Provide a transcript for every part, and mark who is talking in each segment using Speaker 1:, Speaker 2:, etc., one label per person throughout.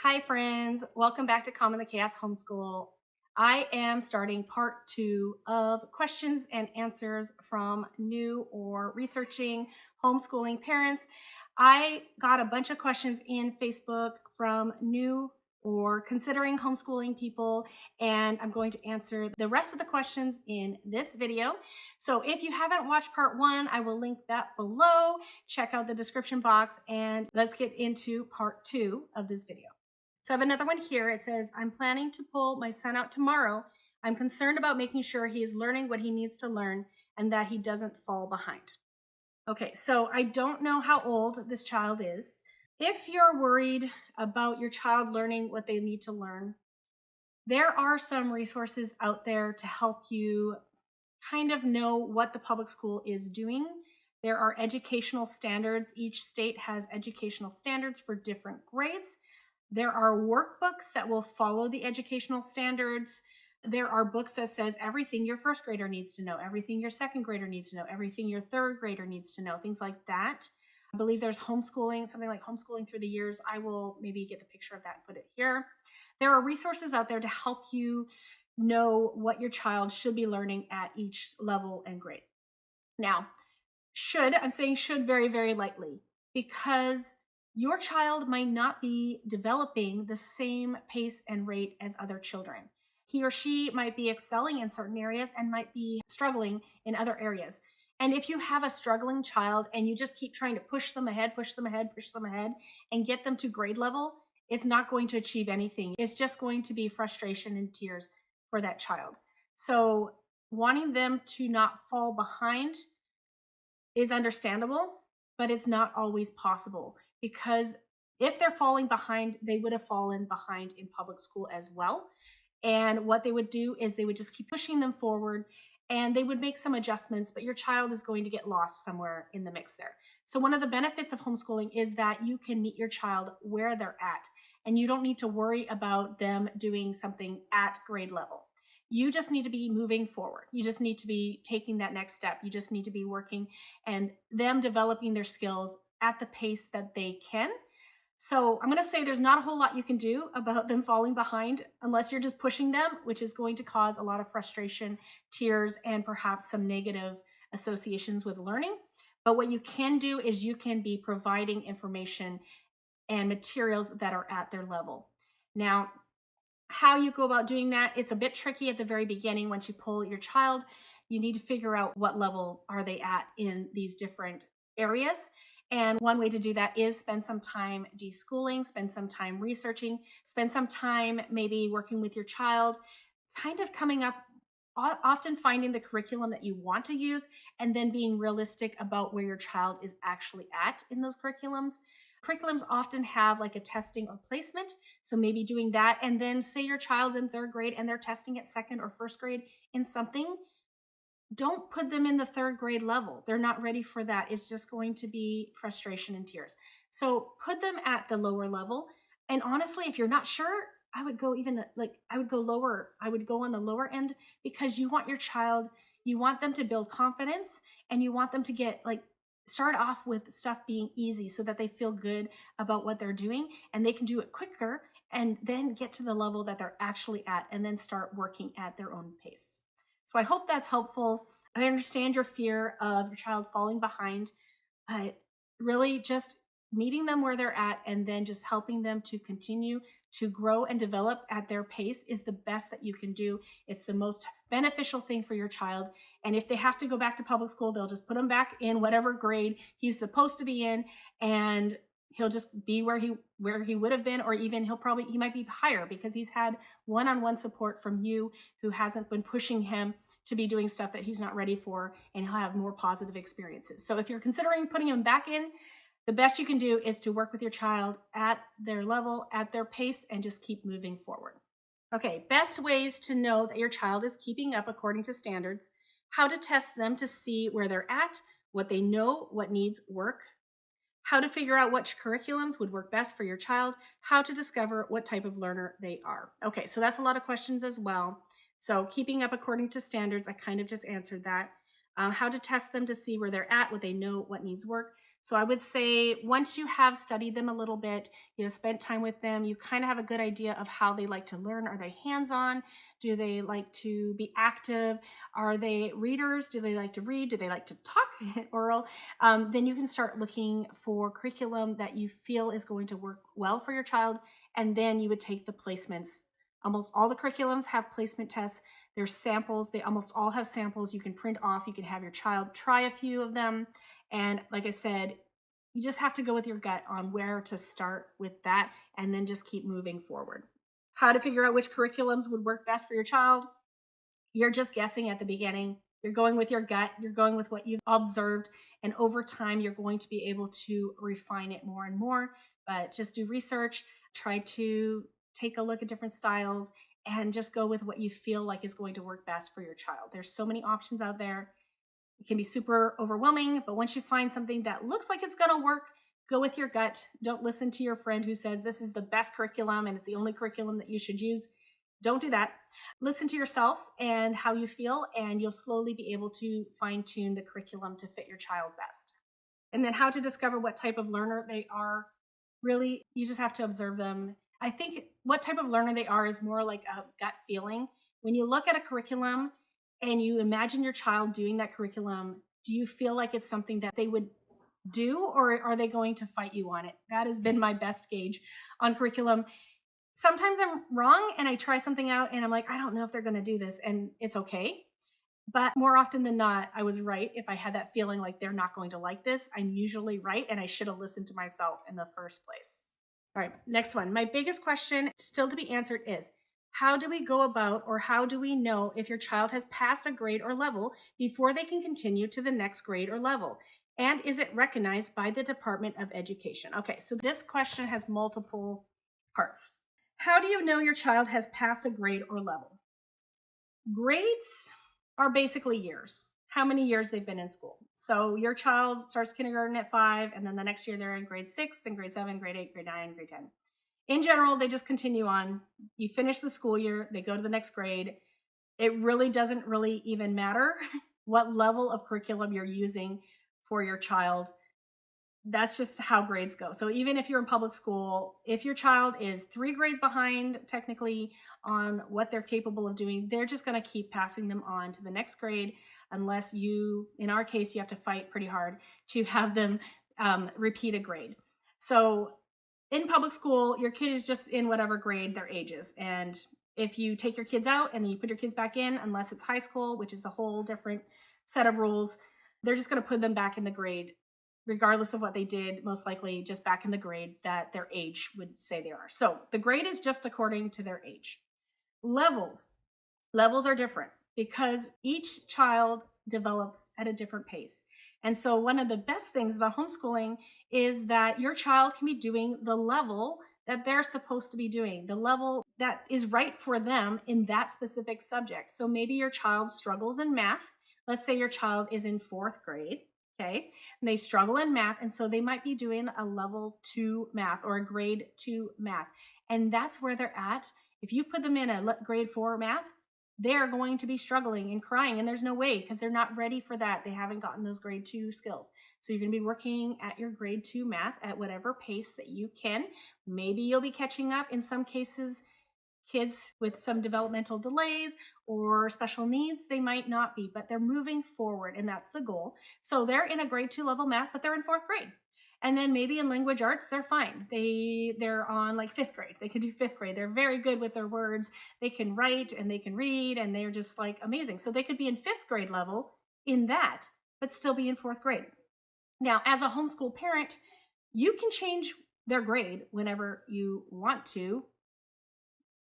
Speaker 1: Hi, friends. Welcome back to Calm in the Chaos Homeschool. I am starting part 2 of questions and answers from new or researching homeschooling parents. I got a bunch of questions in Facebook from new or considering homeschooling people, and I'm going to answer the rest of the questions in this video. So if you haven't watched part 1, I will link that below. Check out the description box, and let's get into part 2 of this video. So I have another one here. It says, I'm planning to pull my son out tomorrow. I'm concerned about making sure he is learning what he needs to learn and that he doesn't fall behind. Okay, so I don't know how old this child is. If you're worried about your child learning what they need to learn, there are some resources out there to help you kind of know what the public school is doing. There are educational standards. Each state has educational standards for different grades. There are workbooks that will follow the educational standards. There are books that says everything your first grader needs to know, everything your second grader needs to know, everything your third grader needs to know, things like that. I believe there's homeschooling, something like homeschooling through the years. I will maybe get the picture of that and put it here. There are resources out there to help you know what your child should be learning at each level and grade. Now, I'm saying should very, very lightly, because your child might not be developing the same pace and rate as other children. He or she might be excelling in certain areas and might be struggling in other areas. And if you have a struggling child and you just keep trying to push them ahead, and get them to grade level, it's not going to achieve anything. It's just going to be frustration and tears for that child. So wanting them to not fall behind is understandable, but it's not always possible, because if they're falling behind, they would have fallen behind in public school as well. And what they would do is they would just keep pushing them forward and they would make some adjustments, but your child is going to get lost somewhere in the mix there. So one of the benefits of homeschooling is that you can meet your child where they're at, and you don't need to worry about them doing something at grade level. You just need to be moving forward. You just need to be taking that next step. You just need to be working and them developing their skills at the pace that they can. So I'm going to say there's not a whole lot you can do about them falling behind unless you're just pushing them, which is going to cause a lot of frustration, tears, and perhaps some negative associations with learning. But what you can do is you can be providing information and materials that are at their level. Now, how you go about doing that, it's a bit tricky at the very beginning. Once you pull your child, you need to figure out what level are they at in these different areas. And one way to do that is spend some time deschooling, spend some time researching, spend some time maybe working with your child, kind of coming up, often finding the curriculum that you want to use, and then being realistic about where your child is actually at in those curriculums. Curriculums often have like a testing or placement. So maybe doing that. And then say your child's in third grade and they're testing at second or first grade in something. Don't put them in the third grade level. They're not ready for that. It's just going to be frustration and tears. So put them at the lower level. And honestly, if you're not sure, I would go lower. I would go on the lower end, because you want your child, you want them to build confidence, and you want them to get start off with stuff being easy so that they feel good about what they're doing and they can do it quicker, and then get to the level that they're actually at and then start working at their own pace. So I hope that's helpful. I understand your fear of your child falling behind, but really just meeting them where they're at and then just helping them to continue to grow and develop at their pace is the best that you can do. It's the most beneficial thing for your child. And if they have to go back to public school, they'll just put him back in whatever grade he's supposed to be in, and he'll just be where he would have been, or even he might be higher because he's had one-on-one support from you, who hasn't been pushing him to be doing stuff that he's not ready for, and he'll have more positive experiences. So if you're considering putting him back in, the best you can do is to work with your child at their level, at their pace, and just keep moving forward. Okay, best ways to know that your child is keeping up according to standards, how to test them to see where they're at, what they know, what needs work, how to figure out which curriculums would work best for your child, how to discover what type of learner they are. Okay, so that's a lot of questions as well. So keeping up according to standards, I kind of just answered that. How to test them to see where they're at, what they know, what needs work. So I would say once you have studied them a little bit, spent time with them, you kind of have a good idea of how they like to learn. Are they hands-on? Do they like to be active? Are they readers? Do they like to read? Do they like to talk oral? Then you can start looking for curriculum that you feel is going to work well for your child. And then you would take the placements. Almost all the curriculums have placement tests. There's samples. They almost all have samples you can print off. You can have your child try a few of them. And like I said, you just have to go with your gut on where to start with that and then just keep moving forward. How to figure out which curriculums would work best for your child? You're just guessing at the beginning. You're going with your gut. You're going with what you've observed. And over time, you're going to be able to refine it more and more. But just do research, try to take a look at different styles, and just go with what you feel like is going to work best for your child. There's so many options out there. It can be super overwhelming, but once you find something that looks like it's going to work, go with your gut. Don't listen to your friend who says this is the best curriculum and it's the only curriculum that you should use. Don't do that. Listen to yourself and how you feel, and you'll slowly be able to fine tune the curriculum to fit your child best. And then how to discover what type of learner they are. Really, you just have to observe them. I think what type of learner they are is more like a gut feeling. When you look at a curriculum and you imagine your child doing that curriculum, do you feel like it's something that they would do, or are they going to fight you on it? That has been my best gauge on curriculum. Sometimes I'm wrong and I try something out and I'm like, I don't know if they're going to do this, and it's okay. But more often than not, I was right. If I had that feeling like they're not going to like this, I'm usually right, and I should have listened to myself in the first place. All right, next one. My biggest question still to be answered is, how do we go about, or how do we know if your child has passed a grade or level before they can continue to the next grade or level? And is it recognized by the Department of Education? Okay, so this question has multiple parts. How do you know your child has passed a grade or level? Grades are basically years, how many years they've been in school. So your child starts kindergarten at 5, and then the next year they're in grade 6 and grade 7, grade 8, grade 9, grade 10. In general, they just continue on. You finish the school year, they go to the next grade. It really doesn't really even matter what level of curriculum you're using for your child. That's just how grades go. So even if you're in public school, if your child is 3 grades behind technically on what they're capable of doing, they're just going to keep passing them on to the next grade, unless you, in our case, you have to fight pretty hard to have them repeat a grade. So in public school, your kid is just in whatever grade their age is. And if you take your kids out and then you put your kids back in, unless it's high school, which is a whole different set of rules, they're just going to put them back in the grade, regardless of what they did, most likely just back in the grade that their age would say they are. So the grade is just according to their age. Levels are different because each child develops at a different pace. And so one of the best things about homeschooling is that your child can be doing the level that they're supposed to be doing, the level that is right for them in that specific subject. So maybe your child struggles in math. Let's say your child is in 4th grade. Okay, and they struggle in math, and so they might be doing a level 2 math or a grade 2 math, and that's where they're at. If you put them in a grade 4 math, they're going to be struggling and crying, and there's no way, because they're not ready for that. They haven't gotten those grade 2 skills. So you're going to be working at your grade 2 math at whatever pace that you can. Maybe you'll be catching up. In some cases, kids with some developmental delays or special needs, they might not be, but they're moving forward, and that's the goal. So they're in a grade 2 level math, but they're in 4th grade. And then maybe in language arts, they're fine. They're on like 5th grade. They can do 5th grade. They're very good with their words. They can write and they can read, and they're just like amazing. So they could be in 5th grade level in that, but still be in 4th grade. Now, as a homeschool parent, you can change their grade whenever you want to.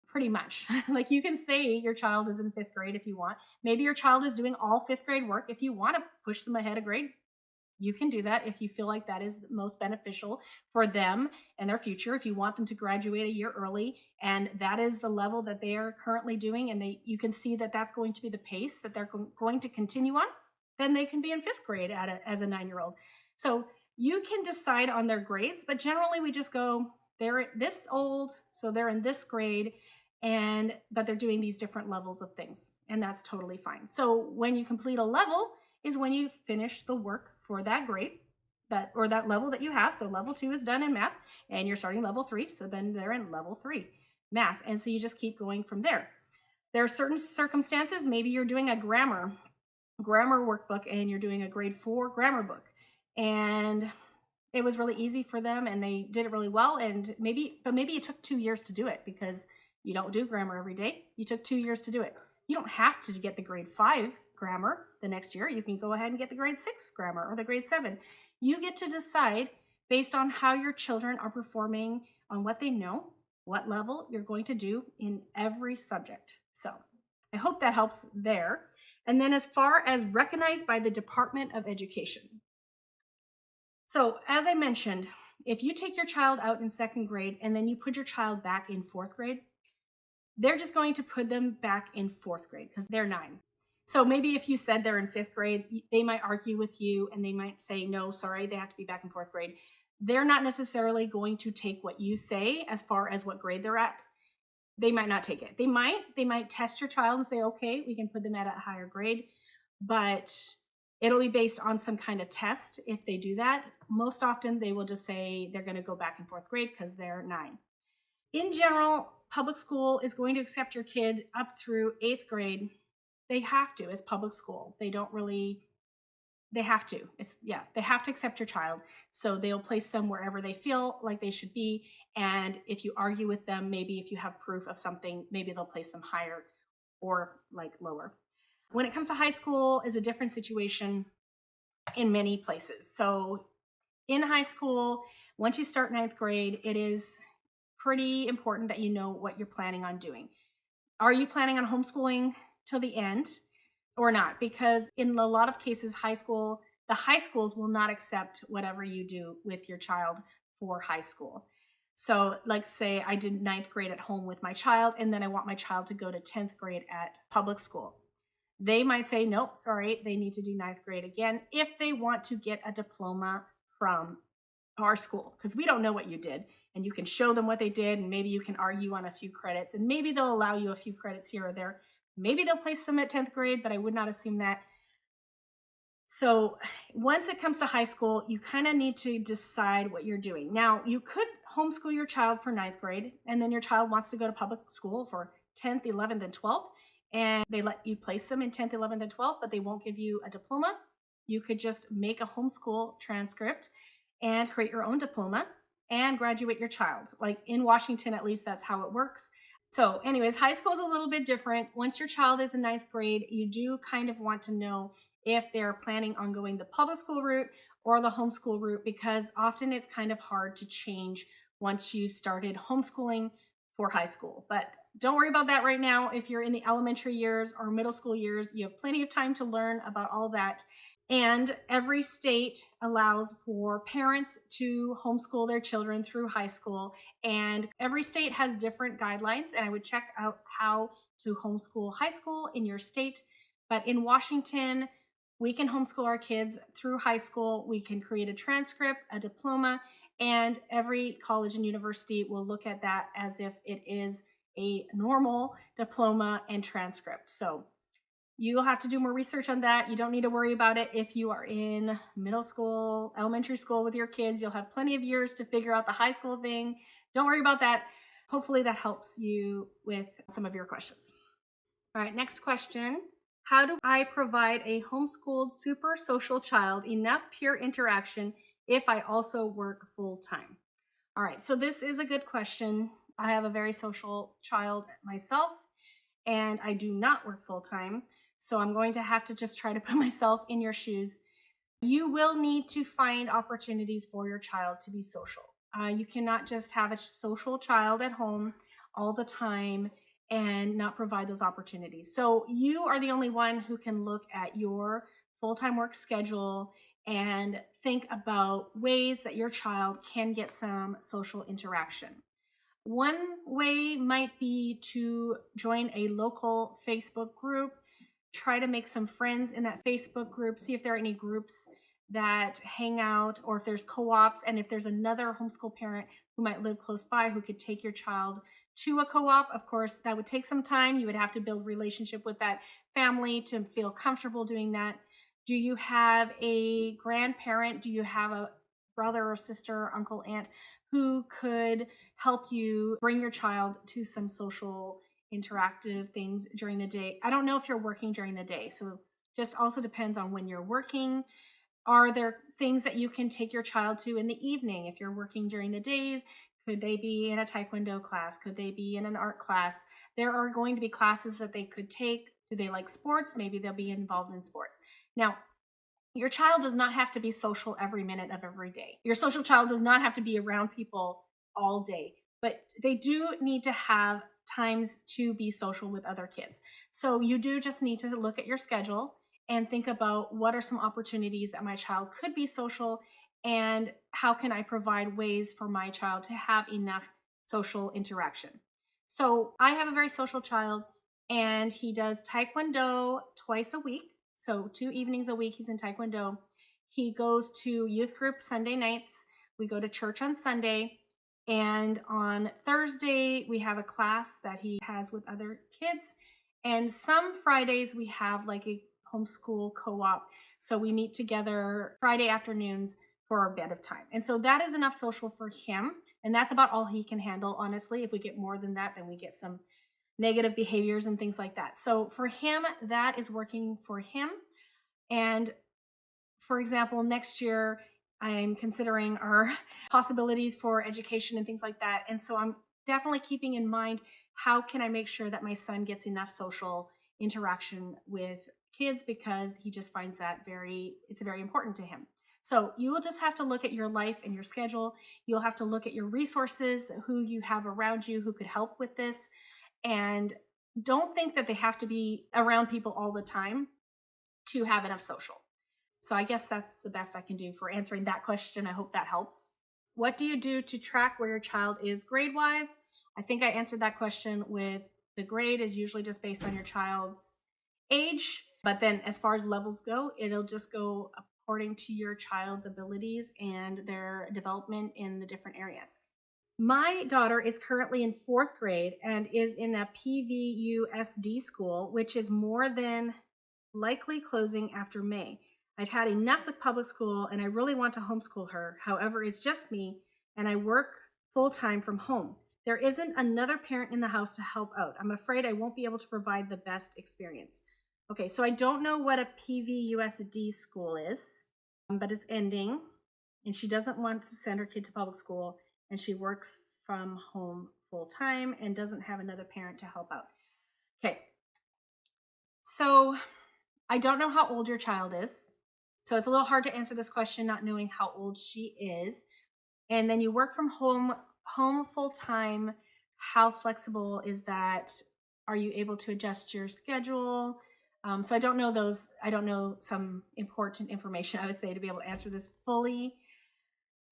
Speaker 1: Pretty much. Like you can say your child is in 5th grade if you want. Maybe your child is doing all 5th grade work. If you want to push them ahead a grade, you can do that if you feel like that is most beneficial for them and their future. If you want them to graduate a year early and that is the level that they are currently doing, and you can see that that's going to be the pace that they're going to continue on, then they can be in 5th grade as a 9-year-old. So you can decide on their grades, but generally we just go, they're this old, so they're in this grade, but they're doing these different levels of things, and that's totally fine. So when you complete a level is when you finish the work for that grade. that level that you have. So level 2 is done in math, and you're starting level 3. So then they're in level 3 math. And so you just keep going from there. There are certain circumstances, maybe you're doing a grammar workbook and you're doing a grade 4 grammar book. And it was really easy for them and they did it really well. And maybe it took 2 years to do it because you don't do grammar every day. You took 2 years to do it. You don't have to get the grade 5 grammar the next year. You can go ahead and get the grade 6 grammar or the grade 7. You get to decide based on how your children are performing, on what they know, what level you're going to do in every subject. So I hope that helps there. And then as far as recognized by the Department of Education. So as I mentioned, if you take your child out in 2nd grade and then you put your child back in 4th grade, they're just going to put them back in 4th grade because they're 9. So maybe if you said they're in 5th grade, they might argue with you and they might say, no, sorry, they have to be back in 4th grade. They're not necessarily going to take what you say as far as what grade they're at. They might not take it. They might test your child and say, okay, we can put them at a higher grade, but it'll be based on some kind of test if they do that. Most often they will just say they're going to go back in 4th grade because they're 9. In general, public school is going to accept your kid up through 8th grade. They have to. It's public school. They have to. They have to accept your child. So they'll place them wherever they feel like they should be. And if you argue with them, maybe if you have proof of something, maybe they'll place them higher or like lower. When it comes to high school, is a different situation in many places. So in high school, once you start 9th grade, it is pretty important that you know what you're planning on doing. Are you planning on homeschooling till the end or not? Because in a lot of cases, the high schools will not accept whatever you do with your child for high school. So like say I did 9th grade at home with my child, and then I want my child to go to 10th grade at public school. They might say, nope, sorry, they need to do 9th grade again if they want to get a diploma from our school, because we don't know what you did, and you can show them what they did, and maybe you can argue on a few credits, and maybe they'll allow you a few credits here or there. Maybe they'll place them at 10th grade, but I would not assume that. So once it comes to high school, you kind of need to decide what you're doing. Now, you could homeschool your child for 9th grade, and then your child wants to go to public school for 10th, 11th, and 12th, and they let you place them in 10th, 11th, and 12th, but they won't give you a diploma. You could just make a homeschool transcript and create your own diploma and graduate your child. Like in Washington, at least that's how it works. So anyways, high school is a little bit different. Once your child is in 9th grade, you do kind of want to know if they're planning on going the public school route or the homeschool route, because often it's kind of hard to change once you started homeschooling for high school. But don't worry about that right now. If you're in the elementary years or middle school years, you have plenty of time to learn about all that. And every state allows for parents to homeschool their children through high school. And every state has different guidelines. And I would check out how to homeschool high school in your state. But in Washington, we can homeschool our kids through high school. We can create a transcript, a diploma, and every college and university will look at that as if it is a normal diploma and transcript. So you'll have to do more research on that. You don't need to worry about it if you are in middle school, elementary school with your kids. You'll have plenty of years to figure out the high school thing. Don't worry about that. Hopefully that helps you with some of your questions. All right, next question. How do I provide a homeschooled super social child enough peer interaction if I also work full time? All right, so this is a good question. I have a very social child myself, and I do not work full time. So I'm going to have to just try to put myself in your shoes. You will need to find opportunities for your child to be social. You cannot just have a social child at home all the time and not provide those opportunities. So you are the only one who can look at your full-time work schedule and think about ways that your child can get some social interaction. One way might be to join a local Facebook group. Try to make some friends in that Facebook group. See if there are any groups that hang out, or if there's co-ops, and if there's another homeschool parent who might live close by who could take your child to a co-op. Of course, that would take some time. You would have to build relationship with that family to feel comfortable doing that. Do you have a grandparent? Do you have brother or sister, uncle, aunt, who could help you bring your child to some social interactive things during the day. I don't know if you're working during the day, so just also depends on when you're working. Are there things that you can take your child to in the evening if you're working during the days? Could they be in a taekwondo class? Could they be in an art class? There are going to be classes that they could take. Do they like sports? Maybe they'll be involved in sports. Now, your child does not have to be social every minute of every day. Your social child does not have to be around people all day, but they do need to have times to be social with other kids. So you do just need to look at your schedule and think about what are some opportunities that my child could be social, and how can I provide ways for my child to have enough social interaction. So I have a very social child, and he does taekwondo twice a week. So 2 evenings a week he's in taekwondo. He goes to youth group Sunday nights. We go to church on Sunday. And on Thursday, we have a class that he has with other kids. And some Fridays we have like a homeschool co-op. So we meet together Friday afternoons for a bit of time. And so that is enough social for him. And that's about all he can handle, honestly. If we get more than that, then we get some negative behaviors and things like that. So for him, that is working for him. And for example, next year, I'm considering our possibilities for education and things like that. And so I'm definitely keeping in mind, how can I make sure that my son gets enough social interaction with kids, because he just finds that it's very important to him. So you will just have to look at your life and your schedule. You'll have to look at your resources, who you have around you who could help with this. And don't think that they have to be around people all the time to have enough social. So I guess that's the best I can do for answering that question. I hope that helps. What do you do to track where your child is grade-wise? I think I answered that question with the grade is usually just based on your child's age. But then as far as levels go, it'll just go according to your child's abilities and their development in the different areas. My daughter is currently in 4th grade and is in a PVUSD school, which is more than likely closing after May. I've had enough with public school and I really want to homeschool her. However, it's just me and I work full-time from home. There isn't another parent in the house to help out. I'm afraid I won't be able to provide the best experience. Okay, so I don't know what a PVUSD school is, but it's ending, and she doesn't want to send her kid to public school, and she works from home full-time and doesn't have another parent to help out. Okay, so I don't know how old your child is. So it's a little hard to answer this question not knowing how old she is. And then you work from home full-time. How flexible is that? Are you able to adjust your schedule? So I don't know those. I don't know some important information, I would say, to be able to answer this fully.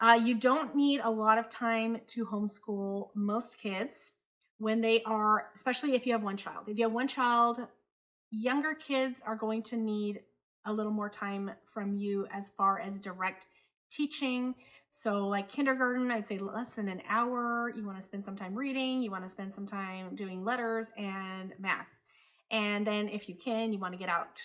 Speaker 1: You don't need a lot of time to homeschool most kids when they are, especially if you have one child. If you have one child, younger kids are going to need a little more time from you as far as direct teaching. So like kindergarten, I'd say less than an hour. You want to spend some time reading. You want to spend some time doing letters and math. And then if you can, you want to get out,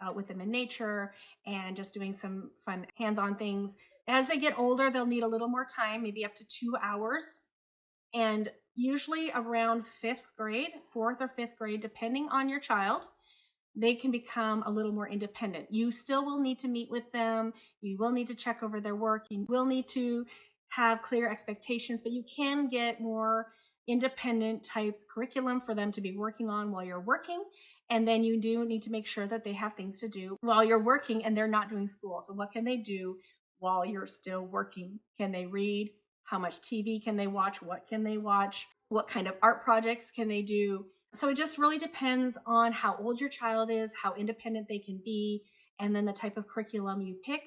Speaker 1: out with them in nature and just doing some fun hands-on things. As they get older, they'll need a little more time, maybe up to 2 hours. And usually around 5th grade, 4th or 5th grade, depending on your child, they can become a little more independent. You still will need to meet with them. You will need to check over their work. You will need to have clear expectations, but you can get more independent type curriculum for them to be working on while you're working. And then you do need to make sure that they have things to do while you're working and they're not doing school. So what can they do while you're still working? Can they read? How much TV can they watch? What can they watch? What kind of art projects can they do? So it just really depends on how old your child is, how independent they can be, and then the type of curriculum you pick.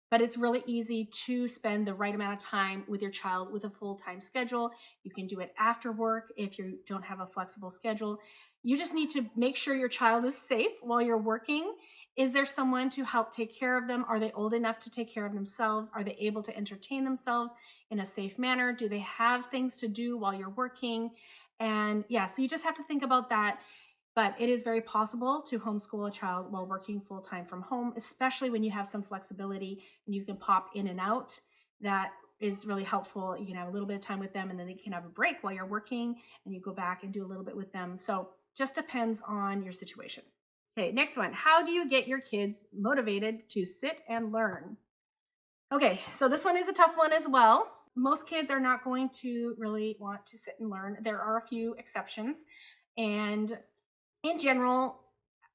Speaker 1: But it's really easy to spend the right amount of time with your child with a full-time schedule. You can do it after work if you don't have a flexible schedule. You just need to make sure your child is safe while you're working. Is there someone to help take care of them? Are they old enough to take care of themselves? Are they able to entertain themselves in a safe manner? Do they have things to do while you're working? And yeah, so you just have to think about that. But it is very possible to homeschool a child while working full-time from home, especially when you have some flexibility and you can pop in and out. that is really helpful. You can have a little bit of time with them, and then you can have a break while you're working and you go back and do a little bit with them. So just depends on your situation. Okay, next one. How do you get your kids motivated to sit and learn? Okay, so this one is a tough one as well. Most kids are not going to really want to sit and learn. There are a few exceptions. And in general,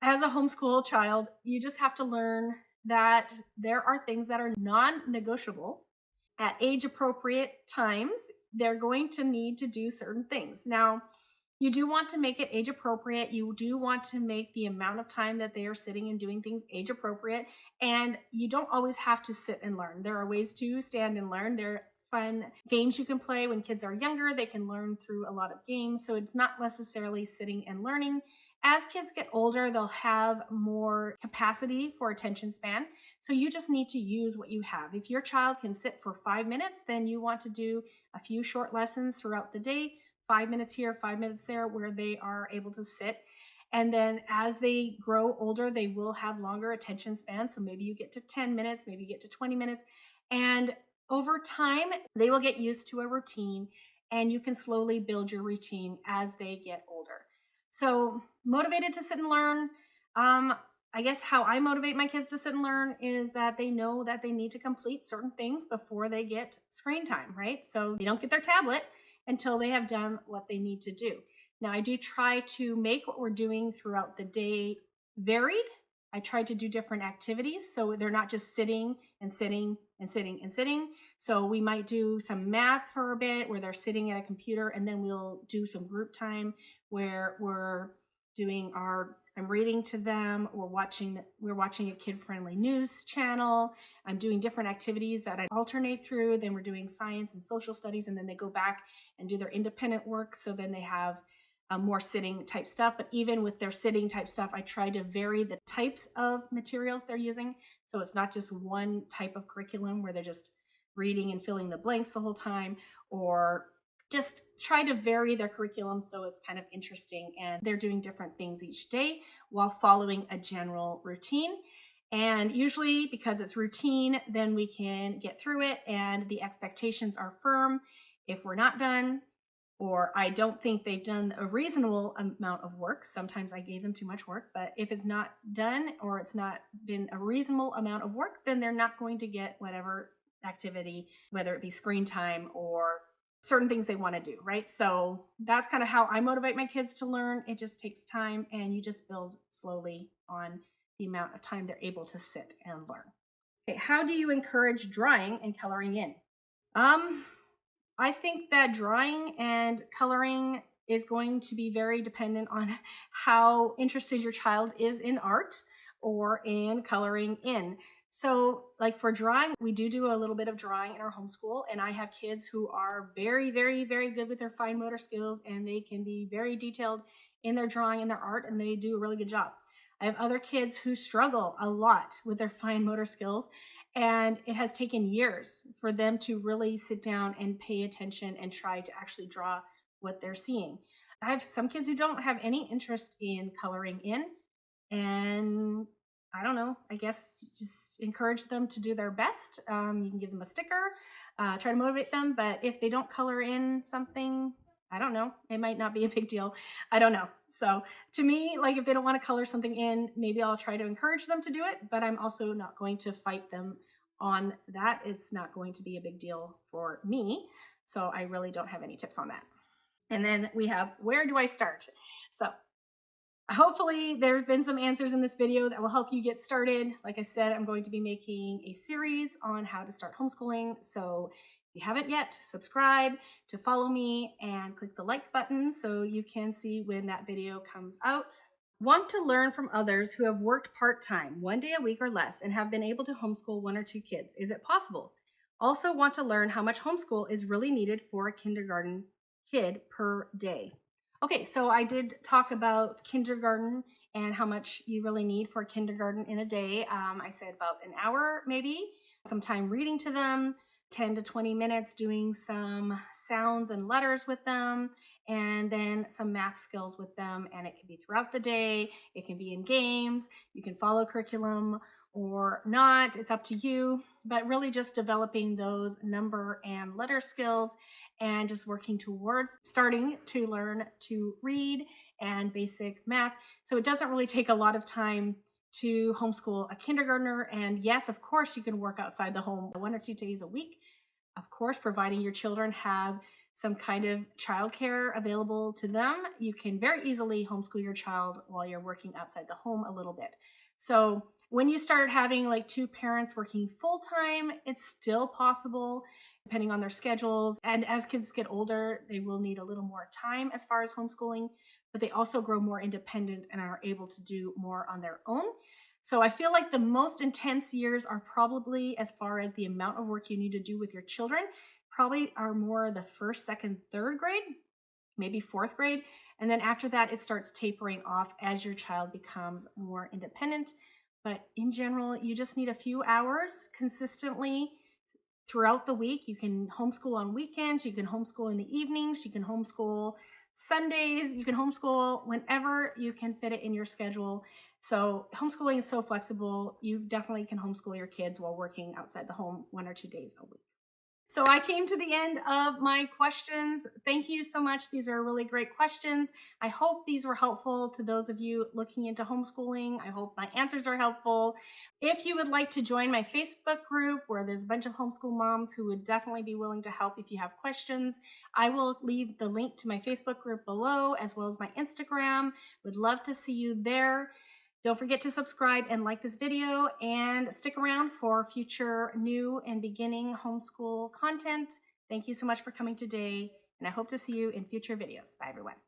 Speaker 1: as a homeschool child, you just have to learn that there are things that are non negotiable. At age appropriate times, they're going to need to do certain things. Now, you do want to make it age appropriate. You do want to make the amount of time that they are sitting and doing things age appropriate. And you don't always have to sit and learn. There are ways to stand and learn. There are fun games you can play when kids are younger. They can learn through a lot of games. So it's not necessarily sitting and learning. As kids get older, they'll have more capacity for attention span. So you just need to use what you have. If your child can sit for 5 minutes, then you want to do a few short lessons throughout the day, 5 minutes here, 5 minutes there, where they are able to sit. And then as they grow older, they will have longer attention spans. So maybe you get to 10 minutes, maybe you get to 20 minutes. And over time, they will get used to a routine, and you can slowly build your routine as they get older. So motivated to sit and learn. I guess how I motivate my kids to sit and learn is that they know that they need to complete certain things before they get screen time, right? So they don't get their tablet until they have done what they need to do. Now, I do try to make what we're doing throughout the day varied. I try to do different activities so they're not just sitting and sitting and sitting and sitting. So we might do some math for a bit where they're sitting at a computer, and then we'll do some group time where we're doing I'm reading to them, we're watching a kid-friendly news channel. I'm doing different activities that I alternate through. Then we're doing science and social studies, and then they go back and do their independent work. So then they have more sitting type stuff. But even with their sitting type stuff, I try to vary the types of materials they're using. So it's not just one type of curriculum where they're just reading and filling the blanks the whole time, or just try to vary their curriculum so it's kind of interesting and they're doing different things each day while following a general routine. And usually because it's routine, then we can get through it and the expectations are firm. If we're not done, or I don't think they've done a reasonable amount of work, sometimes I gave them too much work, but if it's not done or it's not been a reasonable amount of work, then they're not going to get whatever activity, whether it be screen time or certain things they want to do, right? So that's kind of how I motivate my kids to learn. It just takes time, and you just build slowly on the amount of time they're able to sit and learn. Okay, how do you encourage drawing and coloring in? I think that drawing and coloring is going to be very dependent on how interested your child is in art or in coloring in. So like for drawing, we do a little bit of drawing in our homeschool, and I have kids who are very, very, very good with their fine motor skills, and they can be very detailed in their drawing and their art, and they do a really good job. I have other kids who struggle a lot with their fine motor skills, and it has taken years for them to really sit down and pay attention and try to actually draw what they're seeing. I have some kids who don't have any interest in coloring in, and I don't know, I guess just encourage them to do their best. You can give them a sticker, try to motivate them, but if they don't color in something, I don't know, it might not be a big deal. I don't know. So to me, like if they don't want to color something in, maybe I'll try to encourage them to do it, but I'm also not going to fight them on that. It's not going to be a big deal for me. So I really don't have any tips on that. And then we have, where do I start? So hopefully there have been some answers in this video that will help you get started. Like I said, I'm going to be making a series on how to start homeschooling. So if you haven't yet, subscribe to follow me and click the like button so you can see when that video comes out. Want to learn from others who have worked part-time, 1 day a week or less, and have been able to homeschool 1 or 2 kids. Is it possible? Also want to learn how much homeschool is really needed for a kindergarten kid per day. Okay, so I did talk about kindergarten and how much you really need for kindergarten in a day. I said about an hour, maybe, some time reading to them, 10 to 20 minutes doing some sounds and letters with them, and then some math skills with them. And it can be throughout the day. It can be in games. You can follow curriculum, or not. It's up to you, but really just developing those number and letter skills and just working towards starting to learn to read and basic math. So it doesn't really take a lot of time to homeschool a kindergartner. And yes, of course, you can work outside the home 1 or 2 days a week. Of course, providing your children have some kind of childcare available to them, you can very easily homeschool your child while you're working outside the home a little bit. So when you start having like 2 parents working full time, it's still possible depending on their schedules. And as kids get older, they will need a little more time as far as homeschooling, but they also grow more independent and are able to do more on their own. So I feel like the most intense years are probably, as far as the amount of work you need to do with your children, probably are more the first, second, third grade, maybe fourth grade. And then after that, it starts tapering off as your child becomes more independent. But in general, you just need a few hours consistently throughout the week. You can homeschool on weekends, you can homeschool in the evenings, you can homeschool Sundays, you can homeschool whenever you can fit it in your schedule. So homeschooling is so flexible. You definitely can homeschool your kids while working outside the home 1 or 2 days a week. So I came to the end of my questions. Thank you so much. These are really great questions. I hope these were helpful to those of you looking into homeschooling. I hope my answers are helpful. If you would like to join my Facebook group where there's a bunch of homeschool moms who would definitely be willing to help if you have questions, I will leave the link to my Facebook group below as well as my Instagram. Would love to see you there. Don't forget to subscribe and like this video and stick around for future new and beginning homeschool content. Thank you so much for coming today, and I hope to see you in future videos. Bye, everyone.